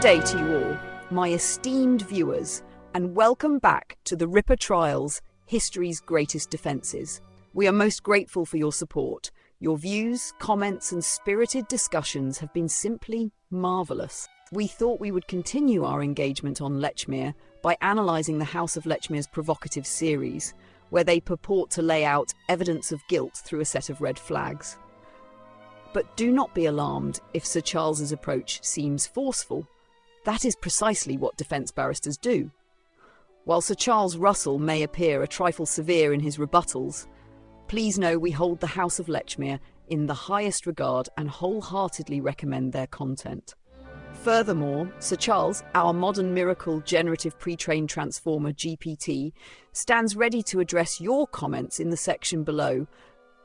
day to you all, my esteemed viewers, and welcome back to the Ripper Trials, History's Greatest Defences. We are most grateful for your support. Your views, comments, and spirited discussions have been simply marvellous. We thought we would continue our engagement on Lechmere by analysing the House of Lechmere's provocative series, where they purport to lay out evidence of guilt through a set of red flags. But do not be alarmed if Sir Charles's approach seems forceful. That is precisely what defence barristers do. While Sir Charles Russell may appear a trifle severe in his rebuttals, please know we hold the House of Lechmere in the highest regard and wholeheartedly recommend their content. Furthermore, Sir Charles, our modern miracle generative pre-trained transformer GPT, stands ready to address your comments in the section below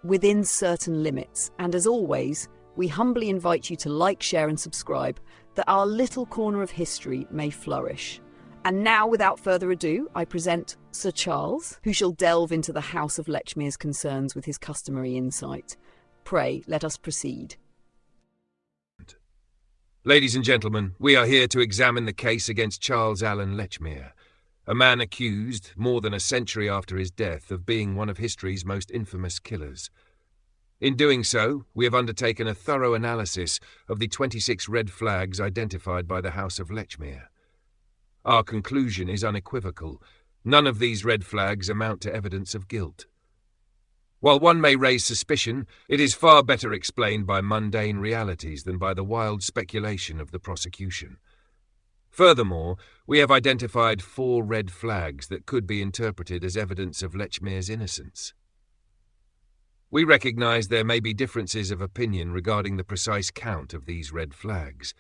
within certain limits, and as always, we humbly invite you to like, share and subscribe that our little corner of history may flourish. And now, without further ado, I present Sir Charles, who shall delve into the House of Lechmere's concerns with his customary insight. Pray, let us proceed. Ladies and gentlemen, we are here to examine the case against Charles Allen Lechmere, a man accused, more than a century after his death, of being one of history's most infamous killers. In doing so, we have undertaken a thorough analysis of the 26 red flags identified by the House of Lechmere. Our conclusion is unequivocal. None of these red flags amount to evidence of guilt. While one may raise suspicion, it is far better explained by mundane realities than by the wild speculation of the prosecution. Furthermore, we have identified 4 red flags that could be interpreted as evidence of Lechmere's innocence. We recognize there may be differences of opinion regarding the precise count of these red flags.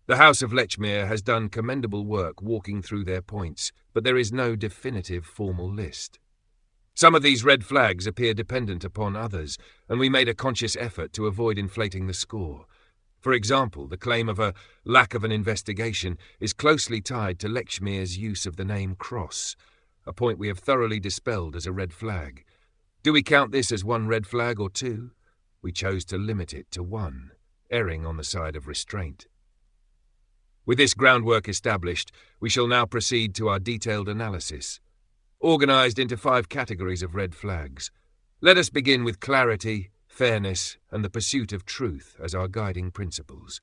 The House of Lechmere has done commendable work walking through their points, but there is no definitive formal list. Some of these red flags appear dependent upon others, and we made a conscious effort to avoid inflating the score. For example, the claim of a lack of an investigation is closely tied to Lechmere's use of the name Cross, a point we have thoroughly dispelled as a red flag. Do we count this as 1 red flag or 2? We chose to limit it to 1, erring on the side of restraint. With this groundwork established, we shall now proceed to our detailed analysis, organised into 5 categories of red flags. Let us begin with clarity, fairness, and the pursuit of truth as our guiding principles.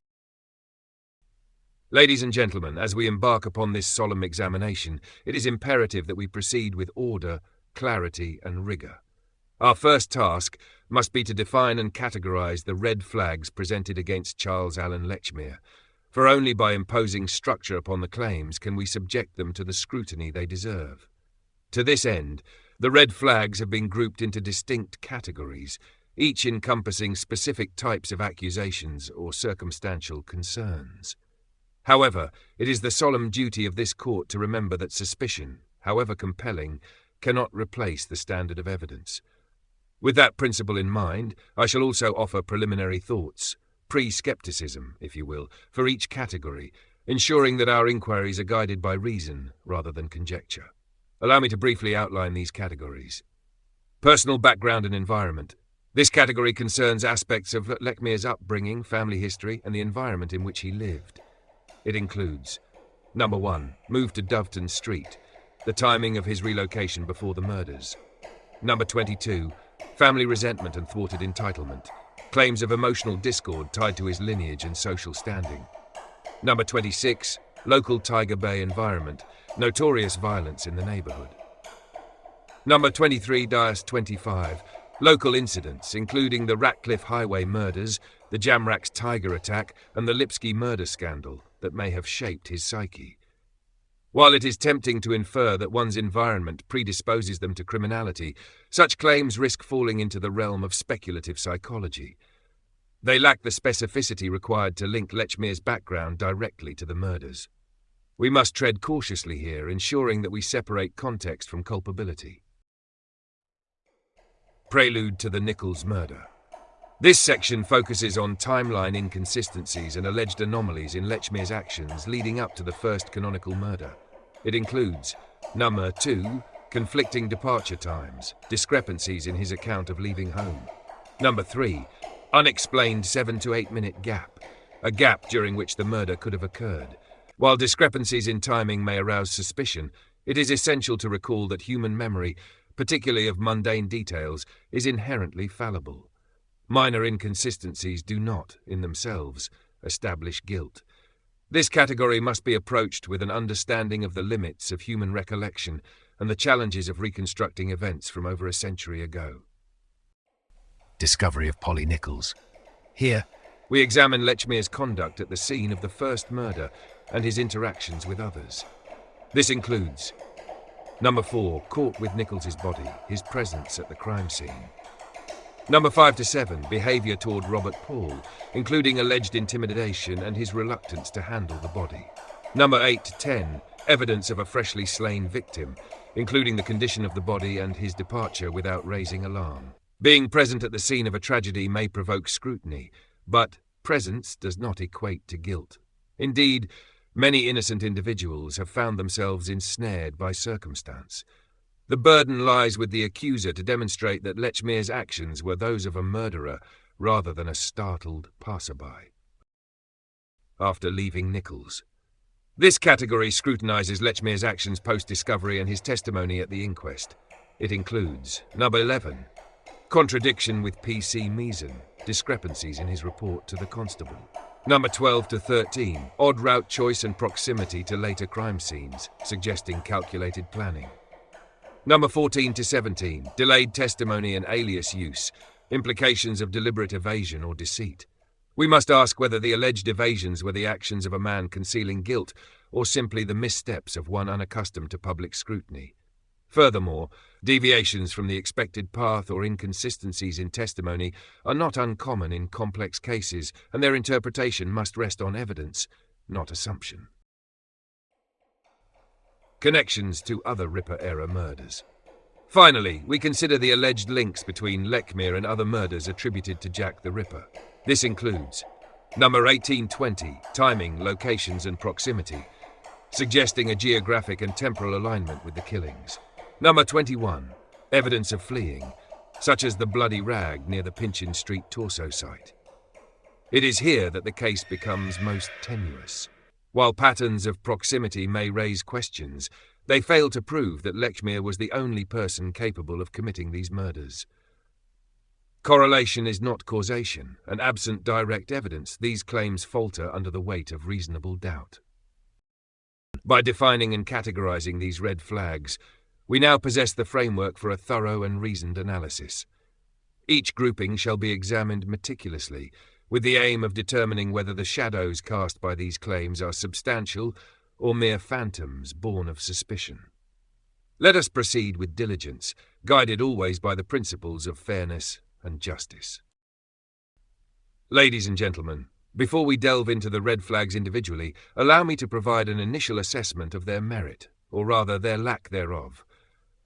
Ladies and gentlemen, as we embark upon this solemn examination, it is imperative that we proceed with order, clarity, and rigour. Our first task must be to define and categorise the red flags presented against Charles Allen Lechmere, for only by imposing structure upon the claims can we subject them to the scrutiny they deserve. To this end, the red flags have been grouped into distinct categories, each encompassing specific types of accusations or circumstantial concerns. However, it is the solemn duty of this court to remember that suspicion, however compelling, cannot replace the standard of evidence. With that principle in mind, I shall also offer preliminary thoughts, pre-skepticism, if you will, for each category, ensuring that our inquiries are guided by reason rather than conjecture. Allow me to briefly outline these categories. Personal background and environment. This category concerns aspects of Lechmere's upbringing, family history, and the environment in which he lived. It includes: Number 1, move to Doveton Street, the timing of his relocation before the murders. Number 22, family resentment and thwarted entitlement, claims of emotional discord tied to his lineage and social standing. Number 26, local Tiger Bay environment, notorious violence in the neighbourhood. Number 23-25, local incidents, including the Ratcliffe Highway murders, the Jamrach's Tiger attack, and the Lipsky murder scandal that may have shaped his psyche. While it is tempting to infer that one's environment predisposes them to criminality, such claims risk falling into the realm of speculative psychology. They lack the specificity required to link Lechmere's background directly to the murders. We must tread cautiously here, ensuring that we separate context from culpability. Prelude to the Nichols murder. This section focuses on timeline inconsistencies and alleged anomalies in Lechmere's actions leading up to the first canonical murder. It includes: Number 2, conflicting departure times, discrepancies in his account of leaving home. Number 3, unexplained 7 to 8 minute gap, a gap during which the murder could have occurred. While discrepancies in timing may arouse suspicion, it is essential to recall that human memory, particularly of mundane details, is inherently fallible. Minor inconsistencies do not, in themselves, establish guilt. This category must be approached with an understanding of the limits of human recollection and the challenges of reconstructing events from over a century ago. Discovery of Polly Nichols. Here, we examine Lechmere's conduct at the scene of the first murder and his interactions with others. This includes Number 4, caught with Nichols' body, his presence at the crime scene. Number 5 to 7, behavior toward Robert Paul, including alleged intimidation and his reluctance to handle the body. Number 8 to 10, evidence of a freshly slain victim, including the condition of the body and his departure without raising alarm. Being present at the scene of a tragedy may provoke scrutiny, but presence does not equate to guilt. Indeed, many innocent individuals have found themselves ensnared by circumstance. The burden lies with the accuser to demonstrate that Lechmere's actions were those of a murderer rather than a startled passerby. After leaving Nichols. This category scrutinizes Lechmere's actions post-discovery and his testimony at the inquest. It includes Number 11, contradiction with P.C. Meason, discrepancies in his report to the constable. Number 12 to 13, odd route choice and proximity to later crime scenes, suggesting calculated planning. Number 14 to 17, delayed testimony and alias use, implications of deliberate evasion or deceit. We must ask whether the alleged evasions were the actions of a man concealing guilt or simply the missteps of one unaccustomed to public scrutiny. Furthermore, deviations from the expected path or inconsistencies in testimony are not uncommon in complex cases, and their interpretation must rest on evidence, not assumption. Connections to other Ripper-era murders. Finally, we consider the alleged links between Lechmere and other murders attributed to Jack the Ripper. This includes Number 1820, timing, locations and proximity, suggesting a geographic and temporal alignment with the killings. Number 21, evidence of fleeing, such as the bloody rag near the Pinchin Street torso site. It is here that the case becomes most tenuous. While patterns of proximity may raise questions, they fail to prove that Lechmere was the only person capable of committing these murders. Correlation is not causation, and absent direct evidence, these claims falter under the weight of reasonable doubt. By defining and categorizing these red flags, we now possess the framework for a thorough and reasoned analysis. Each grouping shall be examined meticulously, with the aim of determining whether the shadows cast by these claims are substantial or mere phantoms born of suspicion. Let us proceed with diligence, guided always by the principles of fairness and justice. Ladies and gentlemen, before we delve into the red flags individually, allow me to provide an initial assessment of their merit, or rather their lack thereof.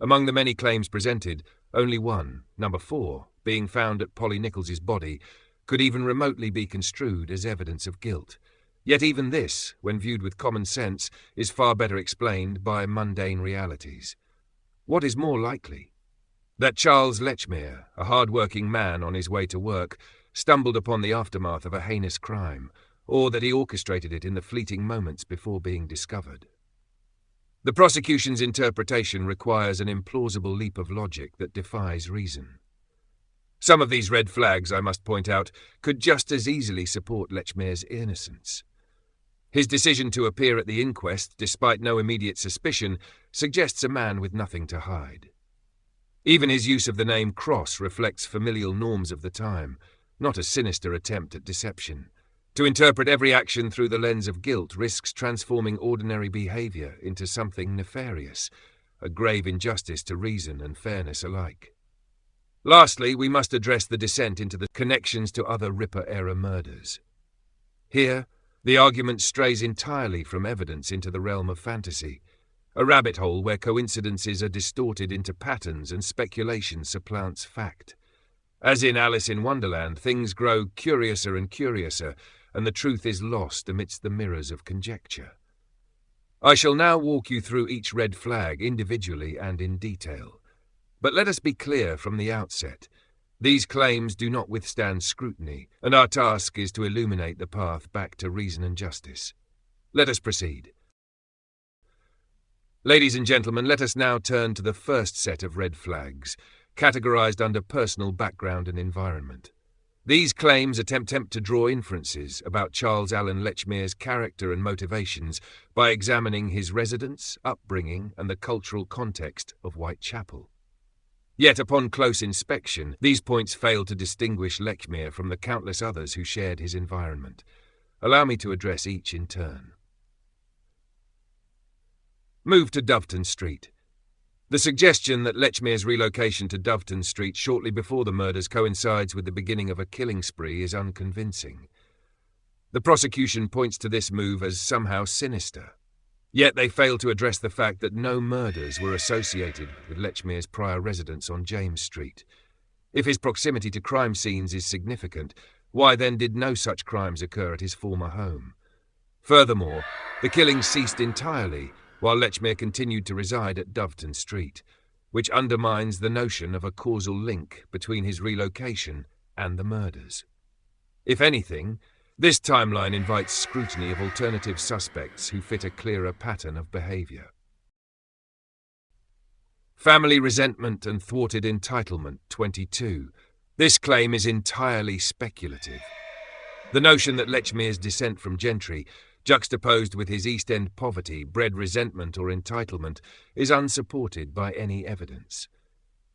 Among the many claims presented, only one, Number 4, being found at Polly Nichols' body, could even remotely be construed as evidence of guilt. Yet even this, when viewed with common sense, is far better explained by mundane realities. What is more likely? That Charles Lechmere, a hard-working man on his way to work, stumbled upon the aftermath of a heinous crime, or that he orchestrated it in the fleeting moments before being discovered. The prosecution's interpretation requires an implausible leap of logic that defies reason. Some of these red flags, I must point out, could just as easily support Lechmere's innocence. His decision to appear at the inquest, despite no immediate suspicion, suggests a man with nothing to hide. Even his use of the name Cross reflects familial norms of the time, not a sinister attempt at deception. To interpret every action through the lens of guilt risks transforming ordinary behavior into something nefarious, a grave injustice to reason and fairness alike. Lastly, we must address the descent into the connections to other Ripper-era murders. Here, the argument strays entirely from evidence into the realm of fantasy, a rabbit hole where coincidences are distorted into patterns and speculation supplants fact. As in Alice in Wonderland, things grow curiouser and curiouser, and the truth is lost amidst the mirrors of conjecture. I shall now walk you through each red flag individually and in detail. But let us be clear from the outset. These claims do not withstand scrutiny, and our task is to illuminate the path back to reason and justice. Let us proceed. Ladies and gentlemen, let us now turn to the first set of red flags, categorized under personal background and environment. These claims attempt to draw inferences about Charles Allen Lechmere's character and motivations by examining his residence, upbringing, and the cultural context of Whitechapel. Yet upon close inspection, these points fail to distinguish Lechmere from the countless others who shared his environment. Allow me to address each in turn. Move to Doveton Street. The suggestion that Lechmere's relocation to Doveton Street shortly before the murders coincides with the beginning of a killing spree is unconvincing. The prosecution points to this move as somehow sinister. Yet they fail to address the fact that no murders were associated with Lechmere's prior residence on James Street. If his proximity to crime scenes is significant, why then did no such crimes occur at his former home? Furthermore, the killings ceased entirely while Lechmere continued to reside at Doveton Street, which undermines the notion of a causal link between his relocation and the murders. If anything, this timeline invites scrutiny of alternative suspects who fit a clearer pattern of behavior. Family resentment and thwarted entitlement, 22. This claim is entirely speculative. The notion that Lechmere's descent from gentry, juxtaposed with his East End poverty, bred resentment or entitlement, is unsupported by any evidence.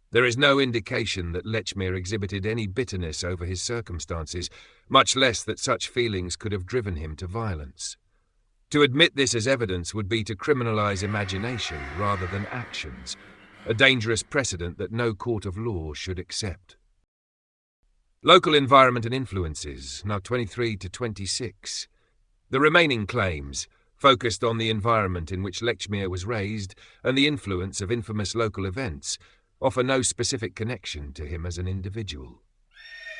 There is no indication that Lechmere exhibited any bitterness over his circumstances, much less that such feelings could have driven him to violence. To admit this as evidence would be to criminalize imagination rather than actions, a dangerous precedent that no court of law should accept. Local environment and influences, now 23 to 26. The remaining claims, focused on the environment in which Lechmere was raised and the influence of infamous local events, offer no specific connection to him as an individual.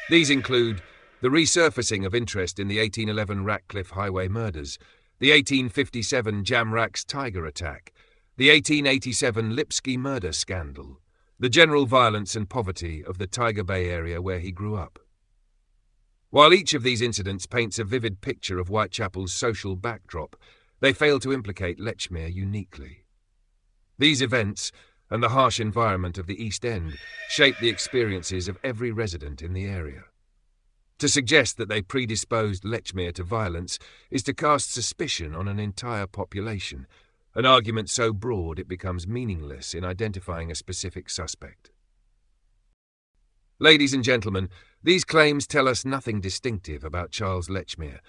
These include the resurfacing of interest in the 1811 Ratcliffe Highway murders, the 1857 Jamrach's Tiger attack, the 1887 Lipsky murder scandal, the general violence and poverty of the Tiger Bay area where he grew up. While each of these incidents paints a vivid picture of Whitechapel's social backdrop, they fail to implicate Lechmere uniquely. These events, and the harsh environment of the East End, shape the experiences of every resident in the area. To suggest that they predisposed Lechmere to violence is to cast suspicion on an entire population, an argument so broad it becomes meaningless in identifying a specific suspect. Ladies and gentlemen, these claims tell us nothing distinctive about Charles Lechmere.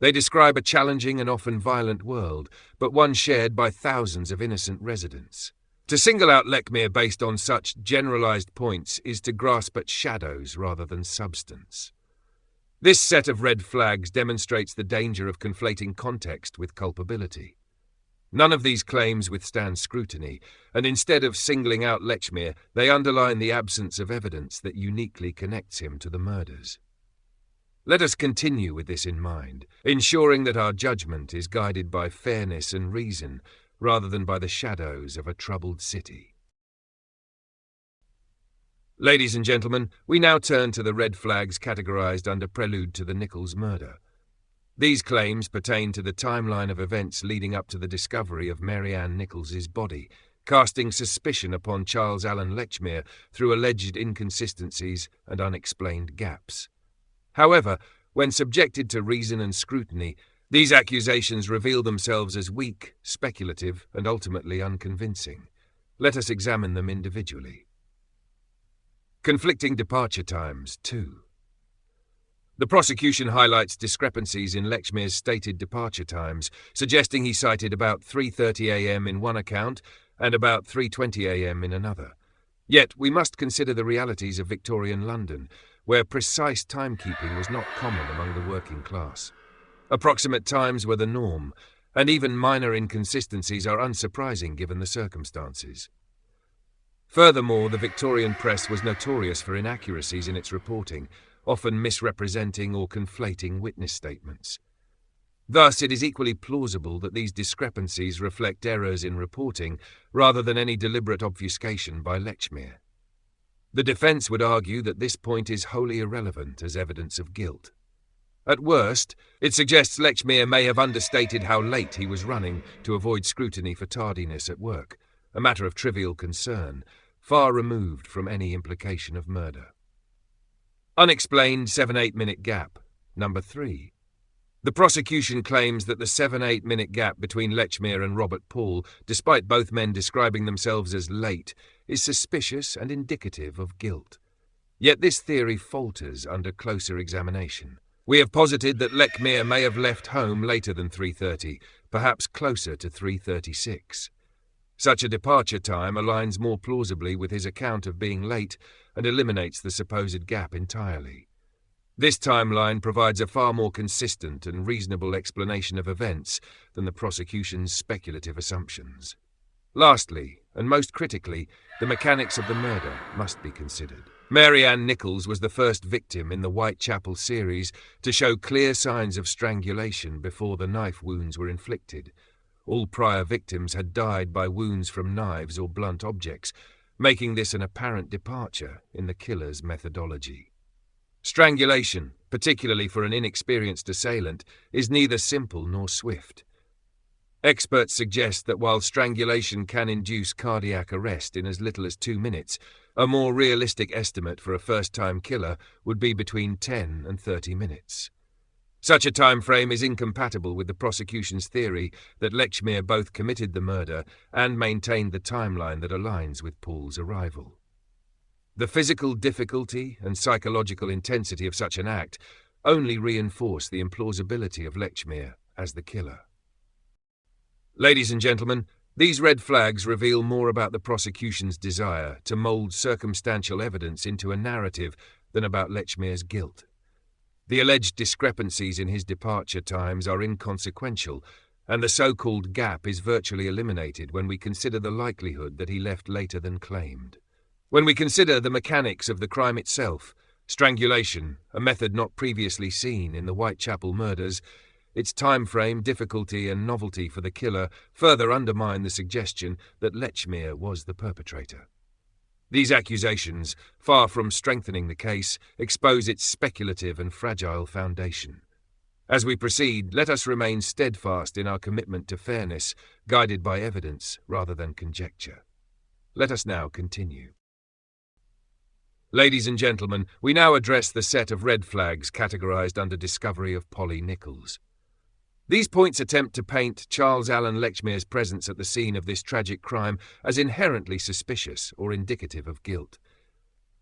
They describe a challenging and often violent world, but one shared by thousands of innocent residents. To single out Lechmere based on such generalized points is to grasp at shadows rather than substance. This set of red flags demonstrates the danger of conflating context with culpability. None of these claims withstand scrutiny, and instead of singling out Lechmere, they underline the absence of evidence that uniquely connects him to the murders. Let us continue with this in mind, ensuring that our judgment is guided by fairness and reason, rather than by the shadows of a troubled city. Ladies and gentlemen, we now turn to the red flags categorized under Prelude to the Nichols murder. These claims pertain to the timeline of events leading up to the discovery of Mary Ann Nichols's body, casting suspicion upon Charles Allen Lechmere through alleged inconsistencies and unexplained gaps. However, when subjected to reason and scrutiny, these accusations reveal themselves as weak, speculative, and ultimately unconvincing. Let us examine them individually. Conflicting departure times, 2. The prosecution highlights discrepancies in Lechmere's stated departure times, suggesting he cited about 3:30 a.m. in one account and about 3:20 a.m. in another. Yet we must consider the realities of Victorian London, where precise timekeeping was not common among the working class. Approximate times were the norm, and even minor inconsistencies are unsurprising given the circumstances. Furthermore, the Victorian press was notorious for inaccuracies in its reporting, often misrepresenting or conflating witness statements. Thus, it is equally plausible that these discrepancies reflect errors in reporting rather than any deliberate obfuscation by Lechmere. The defence would argue that this point is wholly irrelevant as evidence of guilt. At worst, it suggests Lechmere may have understated how late he was running to avoid scrutiny for tardiness at work, a matter of trivial concern, far removed from any implication of murder. Unexplained 7-8 minute gap, number 3. The prosecution claims that the 7-8 minute gap between Lechmere and Robert Paul, despite both men describing themselves as late, is suspicious and indicative of guilt. Yet this theory falters under closer examination. We have posited that Lechmere may have left home later than 3:30, perhaps closer to 3:36. Such a departure time aligns more plausibly with his account of being late and eliminates the supposed gap entirely. This timeline provides a far more consistent and reasonable explanation of events than the prosecution's speculative assumptions. Lastly, and most critically, the mechanics of the murder must be considered. Mary Ann Nichols was the first victim in the Whitechapel series to show clear signs of strangulation before the knife wounds were inflicted. All prior victims had died by wounds from knives or blunt objects, making this an apparent departure in the killer's methodology. Strangulation, particularly for an inexperienced assailant, is neither simple nor swift. Experts suggest that while strangulation can induce cardiac arrest in as little as 2 minutes, a more realistic estimate for a first-time killer would be between 10 and 30 minutes. Such a time frame is incompatible with the prosecution's theory that Lechmere both committed the murder and maintained the timeline that aligns with Paul's arrival. The physical difficulty and psychological intensity of such an act only reinforce the implausibility of Lechmere as the killer. Ladies and gentlemen, these red flags reveal more about the prosecution's desire to mold circumstantial evidence into a narrative than about Lechmere's guilt. The alleged discrepancies in his departure times are inconsequential, and the so-called gap is virtually eliminated when we consider the likelihood that he left later than claimed. When we consider the mechanics of the crime itself, strangulation, a method not previously seen in the Whitechapel murders, its time frame, difficulty and novelty for the killer further undermine the suggestion that Lechmere was the perpetrator. These accusations, far from strengthening the case, expose its speculative and fragile foundation. As we proceed, let us remain steadfast in our commitment to fairness, guided by evidence rather than conjecture. Let us now continue. Ladies and gentlemen, we now address the set of red flags categorized under discovery of Polly Nichols. These points attempt to paint Charles Allen Lechmere's presence at the scene of this tragic crime as inherently suspicious or indicative of guilt.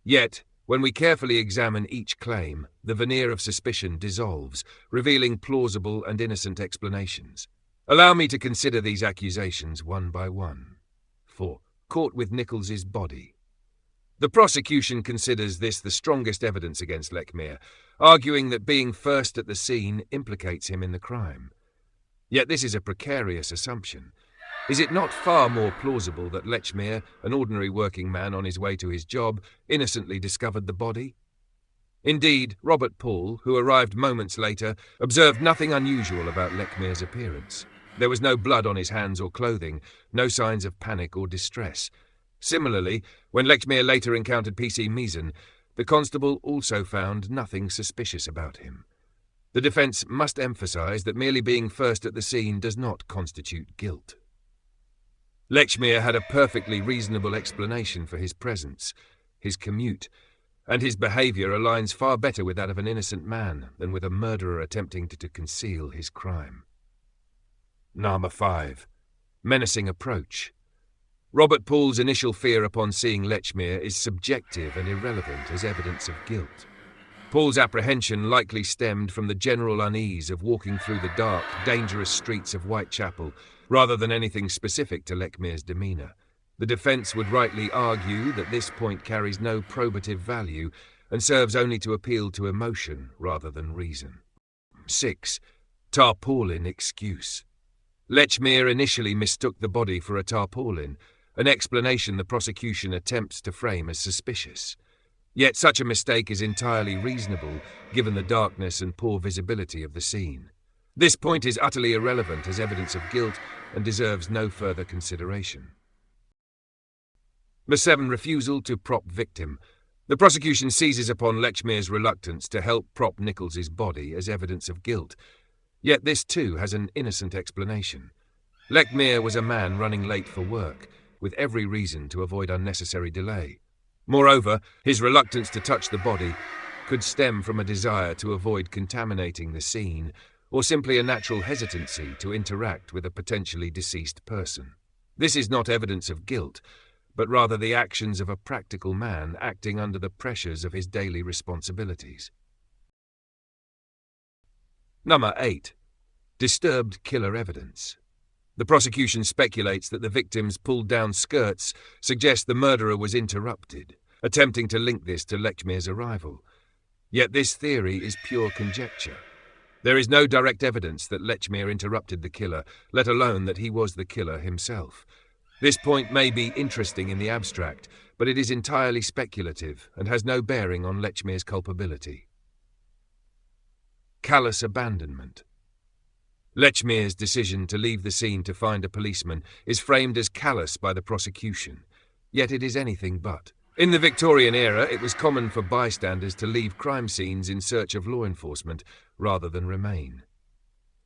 Yet, when we carefully examine each claim, the veneer of suspicion dissolves, revealing plausible and innocent explanations. Allow me to consider these accusations one by one. 4. Caught with Nichols's body. The prosecution considers this the strongest evidence against Lechmere, arguing that being first at the scene implicates him in the crime. Yet this is a precarious assumption. Is it not far more plausible that Lechmere, an ordinary working man on his way to his job, innocently discovered the body? Indeed, Robert Paul, who arrived moments later, observed nothing unusual about Lechmere's appearance. There was no blood on his hands or clothing, no signs of panic or distress. Similarly, when Lechmere later encountered PC Meason, the constable also found nothing suspicious about him. The defence must emphasise that merely being first at the scene does not constitute guilt. Lechmere had a perfectly reasonable explanation for his presence, his commute, and his behaviour aligns far better with that of an innocent man than with a murderer attempting to conceal his crime. Number 5. Menacing approach. Robert Paul's initial fear upon seeing Lechmere is subjective and irrelevant as evidence of guilt. Paul's apprehension likely stemmed from the general unease of walking through the dark, dangerous streets of Whitechapel, rather than anything specific to Lechmere's demeanour. The defence would rightly argue that this point carries no probative value and serves only to appeal to emotion rather than reason. 6. Tarpaulin excuse. Lechmere initially mistook the body for a tarpaulin, an explanation the prosecution attempts to frame as suspicious. Yet such a mistake is entirely reasonable, given the darkness and poor visibility of the scene. This point is utterly irrelevant as evidence of guilt and deserves no further consideration. Number 7. Refusal to prop victim. The prosecution seizes upon Lechmere's reluctance to help prop Nichols's body as evidence of guilt. Yet this too has an innocent explanation. Lechmere was a man running late for work, with every reason to avoid unnecessary delay. Moreover, his reluctance to touch the body could stem from a desire to avoid contaminating the scene, or simply a natural hesitancy to interact with a potentially deceased person. This is not evidence of guilt, but rather the actions of a practical man acting under the pressures of his daily responsibilities. Number 8. Disturbed killer evidence. The prosecution speculates that the victim's pulled-down skirts suggest the murderer was interrupted, attempting to link this to Lechmere's arrival. Yet this theory is pure conjecture. There is no direct evidence that Lechmere interrupted the killer, let alone that he was the killer himself. This point may be interesting in the abstract, but it is entirely speculative and has no bearing on Lechmere's culpability. Callous abandonment. Lechmere's decision to leave the scene to find a policeman is framed as callous by the prosecution, yet it is anything but. In the Victorian era, it was common for bystanders to leave crime scenes in search of law enforcement rather than remain.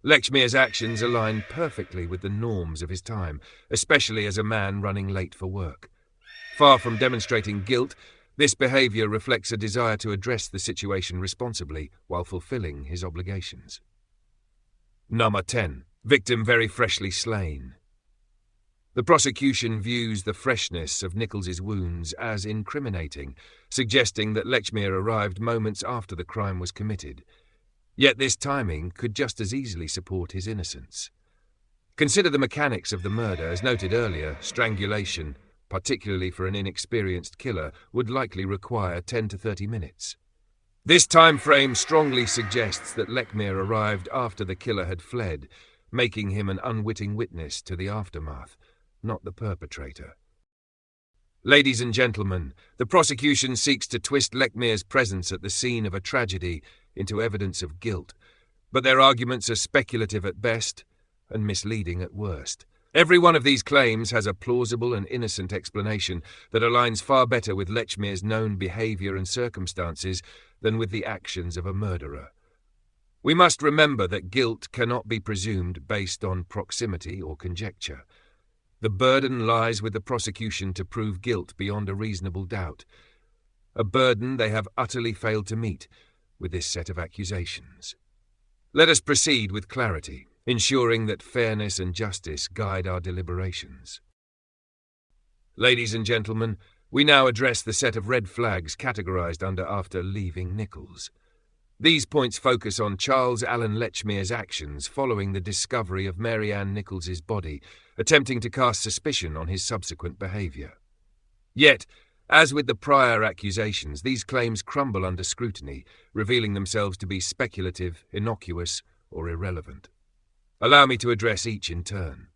Lechmere's actions align perfectly with the norms of his time, especially as a man running late for work. Far from demonstrating guilt, this behaviour reflects a desire to address the situation responsibly while fulfilling his obligations. Number 10. Victim very freshly slain. The prosecution views the freshness of Nichols's wounds as incriminating, suggesting that Lechmere arrived moments after the crime was committed. Yet this timing could just as easily support his innocence. Consider the mechanics of the murder. As noted earlier, strangulation, particularly for an inexperienced killer, would likely require 10 to 30 minutes. This time frame strongly suggests that Lechmere arrived after the killer had fled, making him an unwitting witness to the aftermath, not the perpetrator. Ladies and gentlemen, the prosecution seeks to twist Lechmere's presence at the scene of a tragedy into evidence of guilt, but their arguments are speculative at best and misleading at worst. Every one of these claims has a plausible and innocent explanation that aligns far better with Lechmere's known behaviour and circumstances than with the actions of a murderer. We must remember that guilt cannot be presumed based on proximity or conjecture. The burden lies with the prosecution to prove guilt beyond a reasonable doubt, a burden they have utterly failed to meet with this set of accusations. Let us proceed with clarity, ensuring that fairness and justice guide our deliberations. Ladies and gentlemen, we now address the set of red flags categorized under after leaving Nichols. These points focus on Charles Allen Lechmere's actions following the discovery of Mary Ann Nichols's body, attempting to cast suspicion on his subsequent behaviour. Yet, as with the prior accusations, these claims crumble under scrutiny, revealing themselves to be speculative, innocuous, or irrelevant. Allow me to address each in turn.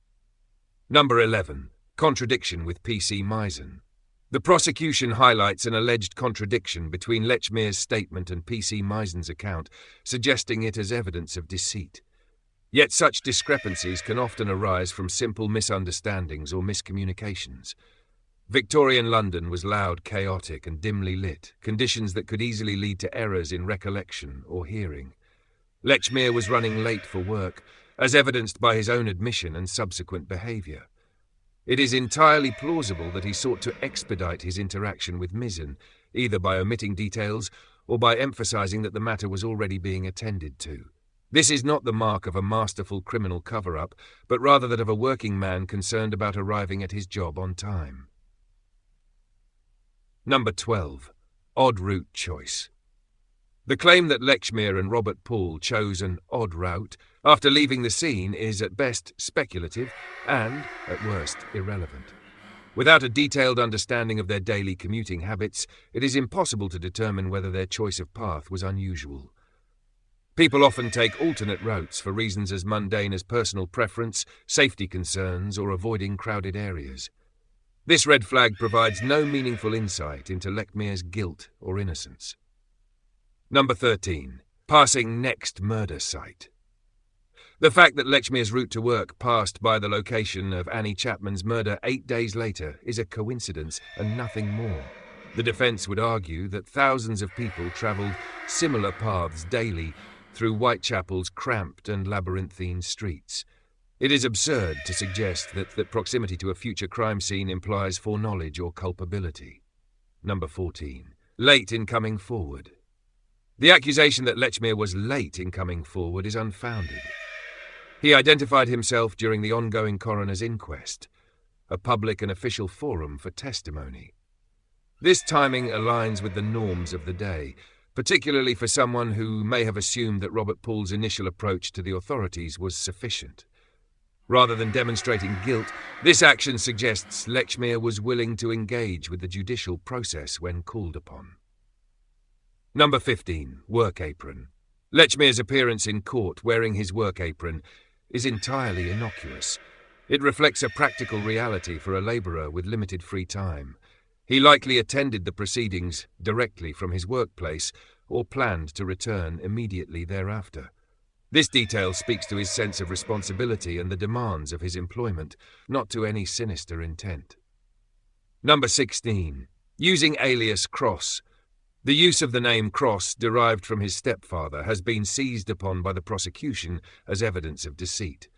Number 11. Contradiction with P.C. Misen. The prosecution highlights an alleged contradiction between Lechmere's statement and P.C. Misen's account, suggesting it as evidence of deceit. Yet such discrepancies can often arise from simple misunderstandings or miscommunications. Victorian London was loud, chaotic, and dimly lit, conditions that could easily lead to errors in recollection or hearing. Lechmere was running late for work, as evidenced by his own admission and subsequent behaviour. It is entirely plausible that he sought to expedite his interaction with Misen, either by omitting details or by emphasising that the matter was already being attended to. This is not the mark of a masterful criminal cover-up, but rather that of a working man concerned about arriving at his job on time. Number 12. Odd route choice. The claim that Lechmere and Robert Paul chose an odd route after leaving the scene is at best speculative and, at worst, irrelevant. Without a detailed understanding of their daily commuting habits, it is impossible to determine whether their choice of path was unusual. People often take alternate routes for reasons as mundane as personal preference, safety concerns, or avoiding crowded areas. This red flag provides no meaningful insight into Lechmere's guilt or innocence. Number 13. Passing next murder site. The fact that Lechmere's route to work passed by the location of Annie Chapman's murder 8 days later is a coincidence and nothing more. The defense would argue that thousands of people traveled similar paths daily through Whitechapel's cramped and labyrinthine streets. It is absurd to suggest that proximity to a future crime scene implies foreknowledge or culpability. Number 14. Late in coming forward. The accusation that Lechmere was late in coming forward is unfounded. He identified himself during the ongoing coroner's inquest, a public and official forum for testimony. This timing aligns with the norms of the day, particularly for someone who may have assumed that Robert Paul's initial approach to the authorities was sufficient. Rather than demonstrating guilt, this action suggests Lechmere was willing to engage with the judicial process when called upon. Number 15. Work apron. Lechmere's appearance in court wearing his work apron is entirely innocuous. It reflects a practical reality for a labourer with limited free time. He likely attended the proceedings directly from his workplace or planned to return immediately thereafter. This detail speaks to his sense of responsibility and the demands of his employment, not to any sinister intent. Number 16. Using alias Cross. The use of the name Cross, derived from his stepfather, has been seized upon by the prosecution as evidence of deceit.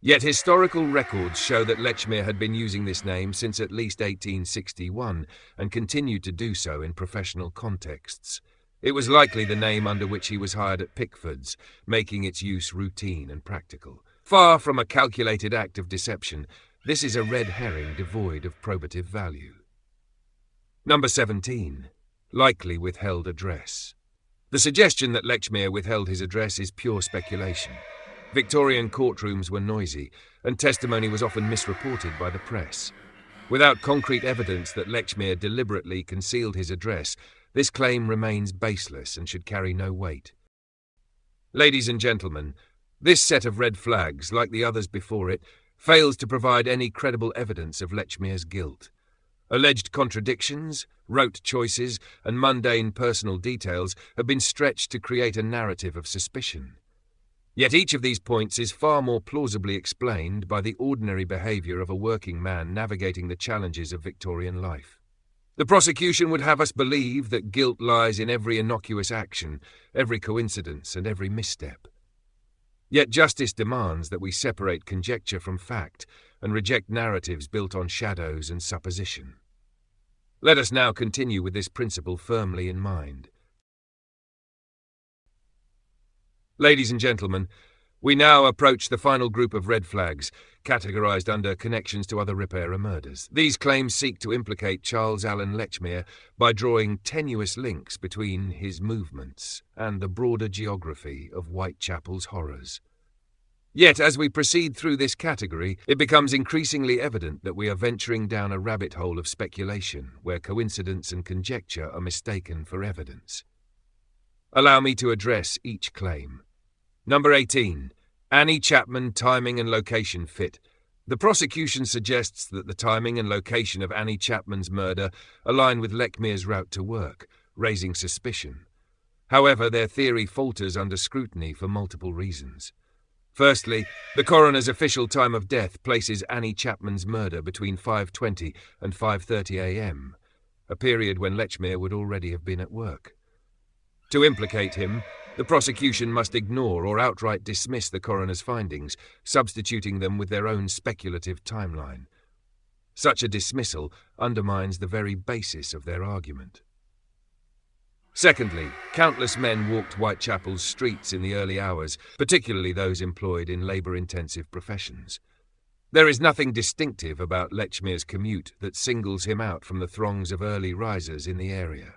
Yet historical records show that Lechmere had been using this name since at least 1861 and continued to do so in professional contexts. It was likely the name under which he was hired at Pickford's, making its use routine and practical. Far from a calculated act of deception, this is a red herring devoid of probative value. Number 17. Likely withheld address. The suggestion that Lechmere withheld his address is pure speculation. Victorian courtrooms were noisy, and testimony was often misreported by the press. Without concrete evidence that Lechmere deliberately concealed his address, this claim remains baseless and should carry no weight. Ladies and gentlemen, this set of red flags, like the others before it, fails to provide any credible evidence of Lechmere's guilt. Alleged contradictions, rote choices, and mundane personal details have been stretched to create a narrative of suspicion. Yet each of these points is far more plausibly explained by the ordinary behaviour of a working man navigating the challenges of Victorian life. The prosecution would have us believe that guilt lies in every innocuous action, every coincidence, and every misstep. Yet justice demands that we separate conjecture from fact and reject narratives built on shadows and supposition. Let us now continue with this principle firmly in mind. Ladies and gentlemen, we now approach the final group of red flags, categorized under connections to other Rip-era murders. These claims seek to implicate Charles Allen Lechmere by drawing tenuous links between his movements and the broader geography of Whitechapel's horrors. Yet, as we proceed through this category, it becomes increasingly evident that we are venturing down a rabbit hole of speculation, where coincidence and conjecture are mistaken for evidence. Allow me to address each claim. Number 18. Annie Chapman timing and location fit. The prosecution suggests that the timing and location of Annie Chapman's murder align with Lechmere's route to work, raising suspicion. However, their theory falters under scrutiny for multiple reasons. Firstly, the coroner's official time of death places Annie Chapman's murder between 5:20 and 5:30 a.m., a period when Lechmere would already have been at work. To implicate him, the prosecution must ignore or outright dismiss the coroner's findings, substituting them with their own speculative timeline. Such a dismissal undermines the very basis of their argument. Secondly, countless men walked Whitechapel's streets in the early hours, particularly those employed in labour-intensive professions. There is nothing distinctive about Lechmere's commute that singles him out from the throngs of early risers in the area.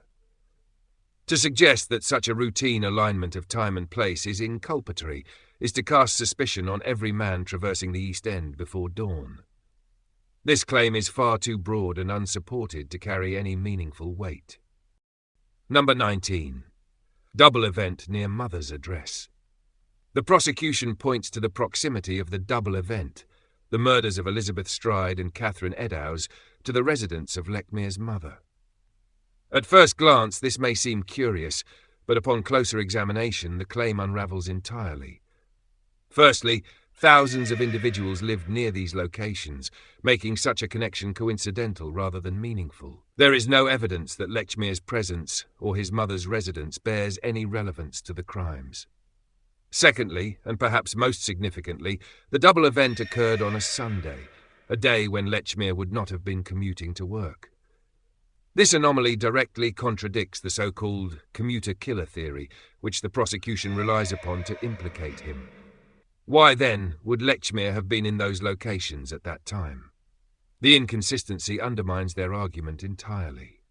To suggest that such a routine alignment of time and place is inculpatory is to cast suspicion on every man traversing the East End before dawn. This claim is far too broad and unsupported to carry any meaningful weight. Number 19. Double event near mother's address. The prosecution points to the proximity of the double event, the murders of Elizabeth Stride and Catherine Eddowes, to the residence of Lechmere's mother. At first glance, this may seem curious, but upon closer examination, the claim unravels entirely. Firstly, Thousands of individuals lived near these locations, making such a connection coincidental rather than meaningful. There is no evidence that Lechmere's presence or his mother's residence bears any relevance to the crimes. Secondly, and perhaps most significantly, the double event occurred on a Sunday, a day when Lechmere would not have been commuting to work. This anomaly directly contradicts the so-called commuter-killer theory, which the prosecution relies upon to implicate him. Why, then, would Lechmere have been in those locations at that time? The inconsistency undermines their argument entirely.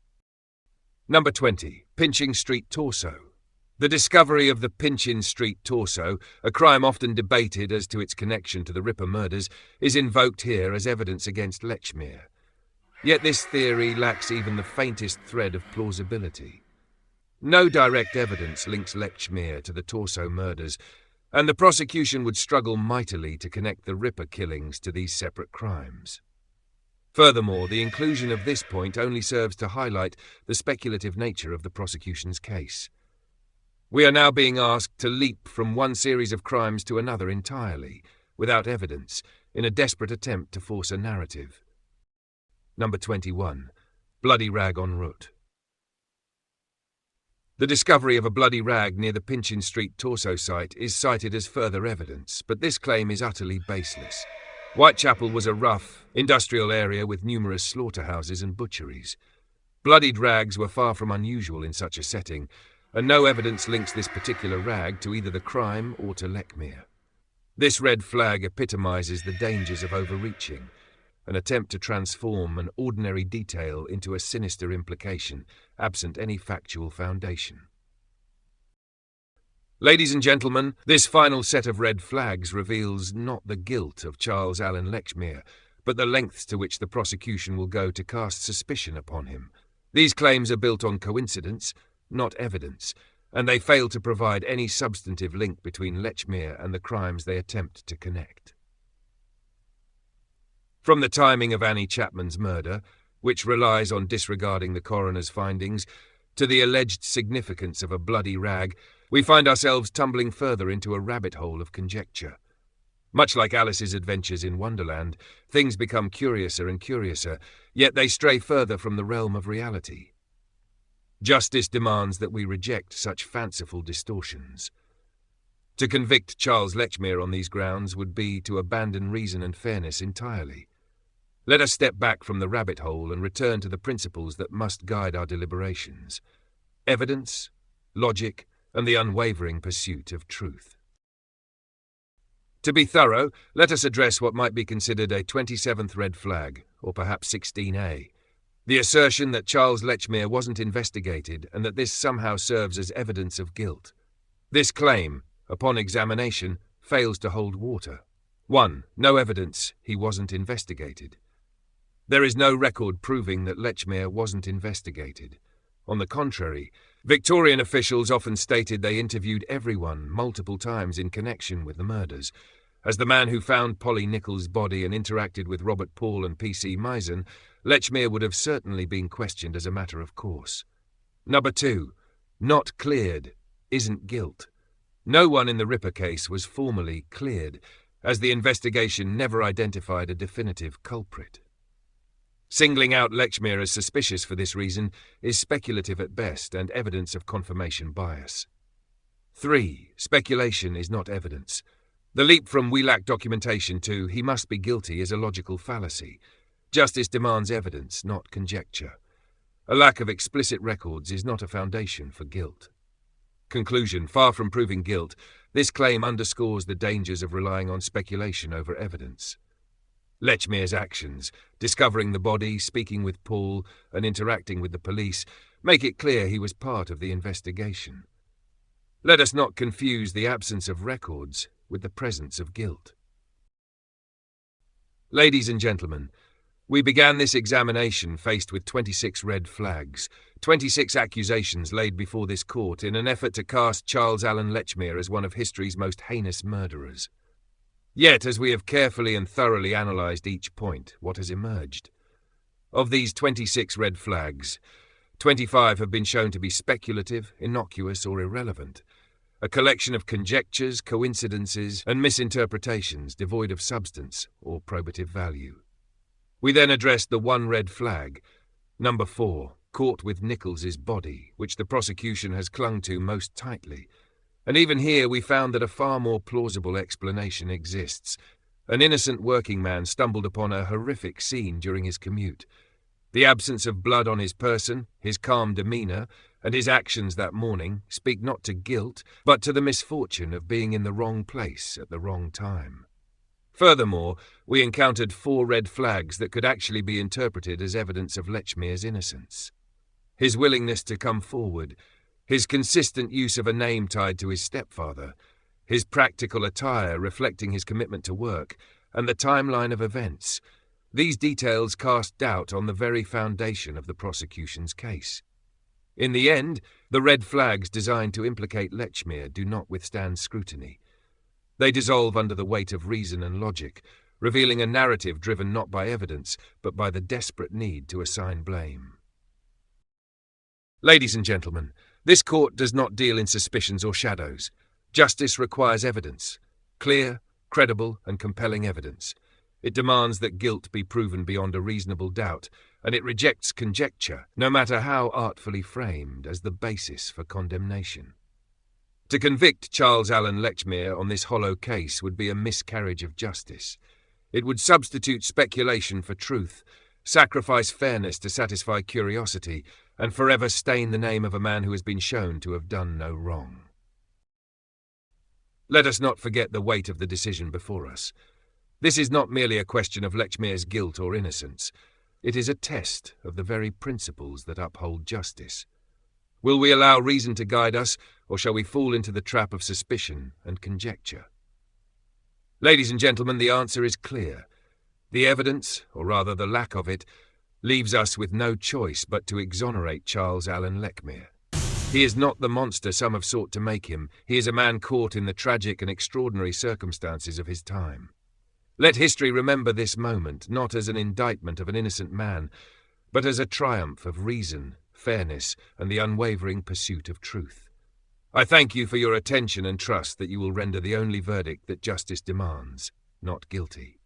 Number 20. Pinching Street Torso. The discovery of the Pinchin Street torso, a crime often debated as to its connection to the Ripper murders, is invoked here as evidence against Lechmere. Yet this theory lacks even the faintest thread of plausibility. No direct evidence links Lechmere to the torso murders, and the prosecution would struggle mightily to connect the Ripper killings to these separate crimes. Furthermore, the inclusion of this point only serves to highlight the speculative nature of the prosecution's case. We are now being asked to leap from one series of crimes to another entirely, without evidence, in a desperate attempt to force a narrative. Number 21. Bloody rag en route. The discovery of a bloody rag near the Pinchin Street torso site is cited as further evidence, but this claim is utterly baseless. Whitechapel was a rough, industrial area with numerous slaughterhouses and butcheries. Bloodied rags were far from unusual in such a setting, and no evidence links this particular rag to either the crime or to Lechmere. This red flag epitomizes the dangers of overreaching, an attempt to transform an ordinary detail into a sinister implication, absent any factual foundation. Ladies and gentlemen, this final set of red flags reveals not the guilt of Charles Allen Lechmere, but the lengths to which the prosecution will go to cast suspicion upon him. These claims are built on coincidence, not evidence, and they fail to provide any substantive link between Lechmere and the crimes they attempt to connect. From the timing of Annie Chapman's murder, which relies on disregarding the coroner's findings, to the alleged significance of a bloody rag, we find ourselves tumbling further into a rabbit hole of conjecture. Much like Alice's adventures in Wonderland, things become curiouser and curiouser, yet they stray further from the realm of reality. Justice demands that we reject such fanciful distortions. To convict Charles Lechmere on these grounds would be to abandon reason and fairness entirely. Let us step back from the rabbit hole and return to the principles that must guide our deliberations: evidence, logic, and the unwavering pursuit of truth. To be thorough, let us address what might be considered a 27th red flag, or perhaps 16A. The assertion that Charles Lechmere wasn't investigated and that this somehow serves as evidence of guilt. This claim, upon examination, fails to hold water. 1. No evidence he wasn't investigated. There is no record proving that Lechmere wasn't investigated. On the contrary, Victorian officials often stated they interviewed everyone multiple times in connection with the murders. As the man who found Polly Nichols' body and interacted with Robert Paul and P.C. Misen, Lechmere would have certainly been questioned as a matter of course. Number 2. Not cleared isn't guilt. No one in the Ripper case was formally cleared, as the investigation never identified a definitive culprit. Singling out Lechmere as suspicious for this reason is speculative at best and evidence of confirmation bias. 3. Speculation is not evidence. The leap from "we lack documentation" to "he must be guilty" is a logical fallacy. Justice demands evidence, not conjecture. A lack of explicit records is not a foundation for guilt. Conclusion: far from proving guilt, this claim underscores the dangers of relying on speculation over evidence. Lechmere's actions, discovering the body, speaking with Paul, and interacting with the police, make it clear he was part of the investigation. Let us not confuse the absence of records with the presence of guilt. Ladies and gentlemen, we began this examination faced with 26 red flags, 26 accusations laid before this court in an effort to cast Charles Allen Lechmere as one of history's most heinous murderers. Yet, as we have carefully and thoroughly analysed each point, what has emerged? Of these 26 red flags, 25 have been shown to be speculative, innocuous, or irrelevant. a collection of conjectures, coincidences, and misinterpretations devoid of substance or probative value. We then addressed the one red flag, number 4, caught with Nichols's body, which the prosecution has clung to most tightly. And even here we found that a far more plausible explanation exists. An innocent working man stumbled upon a horrific scene during his commute. The absence of blood on his person, his calm demeanour, and his actions that morning speak not to guilt, but to the misfortune of being in the wrong place at the wrong time. Furthermore, we encountered 4 red flags that could actually be interpreted as evidence of Lechmere's innocence. His willingness to come forward, his consistent use of a name tied to his stepfather, his practical attire reflecting his commitment to work, and the timeline of events. These details cast doubt on the very foundation of the prosecution's case. In the end, the red flags designed to implicate Lechmere do not withstand scrutiny. They dissolve under the weight of reason and logic, revealing a narrative driven not by evidence, but by the desperate need to assign blame. Ladies and gentlemen, this court does not deal in suspicions or shadows. Justice requires evidence, clear, credible, and compelling evidence. It demands that guilt be proven beyond a reasonable doubt, and it rejects conjecture, no matter how artfully framed, as the basis for condemnation. To convict Charles Alan Lechmere on this hollow case would be a miscarriage of justice. It would substitute speculation for truth, sacrifice fairness to satisfy curiosity, and forever stain the name of a man who has been shown to have done no wrong. Let us not forget the weight of the decision before us. This is not merely a question of Lechmere's guilt or innocence. It is a test of the very principles that uphold justice. Will we allow reason to guide us, or shall we fall into the trap of suspicion and conjecture? Ladies and gentlemen, the answer is clear. The evidence, or rather the lack of it, leaves us with no choice but to exonerate Charles Alan Lechmere. He is not the monster some have sought to make him. He is a man caught in the tragic and extraordinary circumstances of his time. Let history remember this moment not as an indictment of an innocent man, but as a triumph of reason, fairness, and the unwavering pursuit of truth. I thank you for your attention and trust that you will render the only verdict that justice demands, not guilty.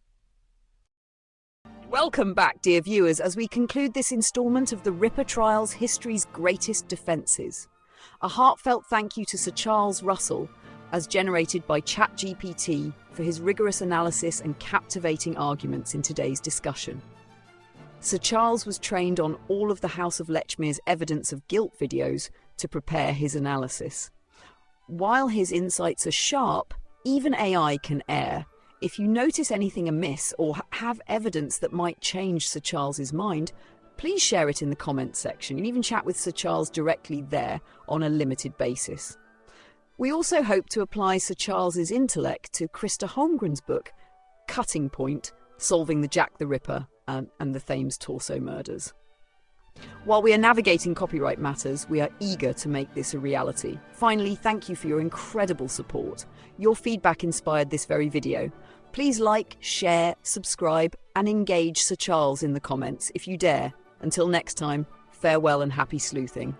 Welcome back, dear viewers, as we conclude this instalment of the Ripper Trials History's Greatest Defences. A heartfelt thank you to Sir Charles Russell, as generated by ChatGPT, for his rigorous analysis and captivating arguments in today's discussion. Sir Charles was trained on all of the House of Lechmere's evidence of guilt videos to prepare his analysis. While his insights are sharp, even AI can err. If you notice anything amiss or have evidence that might change Sir Charles's mind, please share it in the comments section. You can even chat with Sir Charles directly there on a limited basis. We also hope to apply Sir Charles's intellect to Krista Holmgren's book, Cutting Point, Solving the Jack the Ripper and the Thames Torso Murders. While we are navigating copyright matters, we are eager to make this a reality. Finally, thank you for your incredible support. Your feedback inspired this very video. Please like, share, subscribe, and engage Sir Charles in the comments if you dare. Until next time, farewell and happy sleuthing.